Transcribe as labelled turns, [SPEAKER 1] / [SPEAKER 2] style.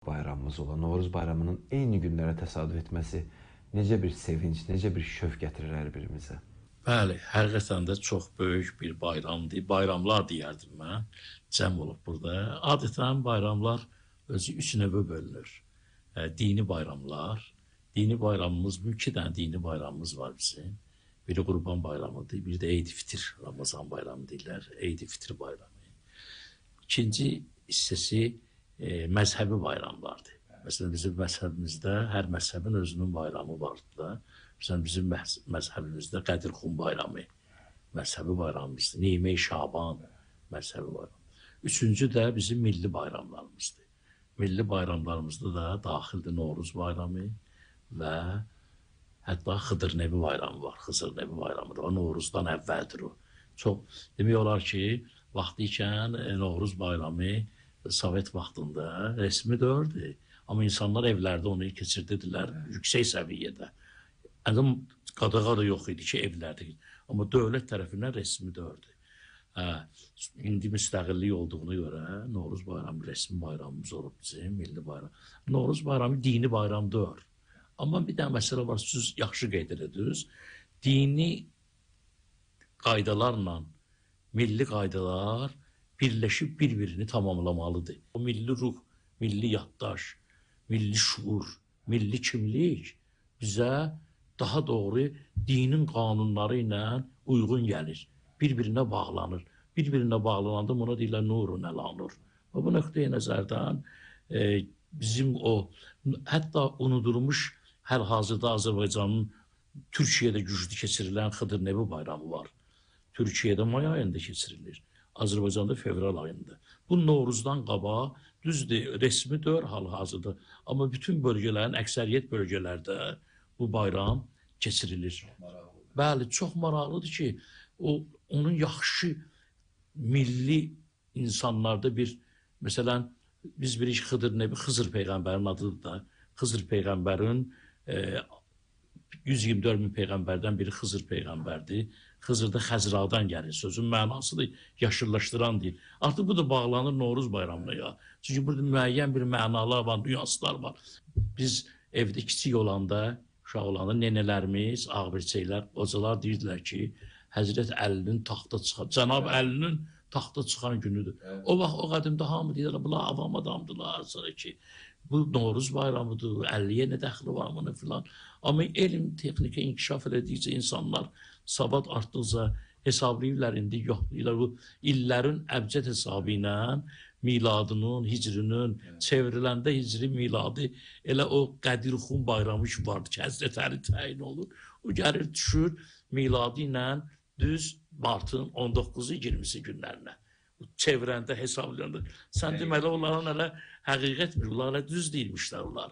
[SPEAKER 1] bayramımız olan Novruz bayramının eyni günlərə təsadüf etməsi necə bir sevinç, necə bir şövq gətirir hər birimizə?
[SPEAKER 2] Bəli, həqiqətən də çox böyük bir bayramdır. Bayramlar deyərdim mən, cəm olub burada. Adətən bayramlar özü üç növə bölünür. Dini bayramlar, dini bayramımız, bu iki dənə dini bayramımız var bizim. Biri Qurban bayramıdır, biri də Eid-i Fitir, Ramazan bayramı deyirlər, Eid-i Fitir bayramı. İkinci hissəsi məzhəbi bayramlardır. Məsələn, bizim məzhəbimizdə hər məzhəbin özünün bayramı vardır da. Məsələn, bizim məzhəbimizdə Qədirxum bayramı, məzhəbi bayramımızdır. Neymə-i Şaban, məzhəbi bayramı. Üçüncü də bizim milli bayramlarımızdır. Milli bayramlarımızda da daxildir Novruz bayramı və hətta Xıdır Nəbi bayramı var. Xızır Nəbi bayramıdır. O Novruzdan əvvəldir o. Çox demək olar ki, vaxtı ikən Novruz bayramı Sovet vaxtında resmi dördür. Amma insanlar evlərdə onu keçirdirdilər yüksək səviyyədə. Qadağa da yox idi ki, evlərdə. Amma dövlət tərəfindən resmi dördür. İndi müstəqillik olduğuna görə Novruz bayramı resmi bayramımız olub bizim, milli bayram. Novruz bayramı dini bayram deyil. Amma bir dənə məsələ var, siz yaxşı qeyd edirsiniz. Dini qaydalarla milli qaydalar birləşib bir-birini tamamlamalıdır. O milli ruh, milli yaddaş, milli şuur, milli kimlik bizə daha doğru dinin qanunları ilə uyğun gəlir. Bir-birinə bağlanır. Bir-birinə bağlananda buna deyirlər nurun əlanur. Və bu nöqteyi nəzərdən bizim o hətta unudulmuş hal-hazırda Azərbaycanın Türkiyədə güclü keçirilən Xıdır Nəbi bayramı var. Türkiyədə may ayında keçirilir. Azərbaycanda fevral ayında. Bu Novruzdan qabağa düzdür, resmi deyil hal-hazırda. Amma bütün bölgələrin, əksəriyyət bölgələrdə bu bayram keçirilir. Bəli, çox maraqlıdır ki, onun yaxşı milli insanlarda bir, məsələn, biz bilirik Xıdır Nəbi, Xızır Peyğəmbərin adıdır da. Xızır Peyğəmbərin 124 min Peyğəmbərdən biri Xızır Peyğəmbərdir. Xızır da Xəzradan gəlir. Sözün mənası da yaşıllaşdıran deyil. Artıq bu da bağlanır Novruz bayramına ya. Çünki burada müəyyən bir mənalar var, nüanslar var. Biz evdə kiçik olanda, uşaq olanda nenələrimiz, ağbirçəklər, qocalar deyirdilər ki, Həzrət Əlinin taxta çıxan, Cənab Əlinin taxta çıxan günüdür. O vaxt o qədimdə hamı deyirlər, bunlar avam adamdılar, sonra ki, bu Novruz bayramıdır, 50-yə nə dəxli var bunu filan. Amma elm, texnika inkişaf elədikcə insanlar savad artdıqca hesablayırlar, indi yoxlayırlar. Bu illərin əbcəd hesabı ilə miladının, hicrinin çevriləndə hicri miladı elə o Qədirxum bayramı ki vardı ki, Həzrət Əli təyin olur. O gəlir, düşür miladı ilə düz martın 19-u 20-si günlərinə. Çevrəndə, hesablayanda. Sən deməli, onların hələ həqiqət mi? Onlara düz deyilmişlər onlar.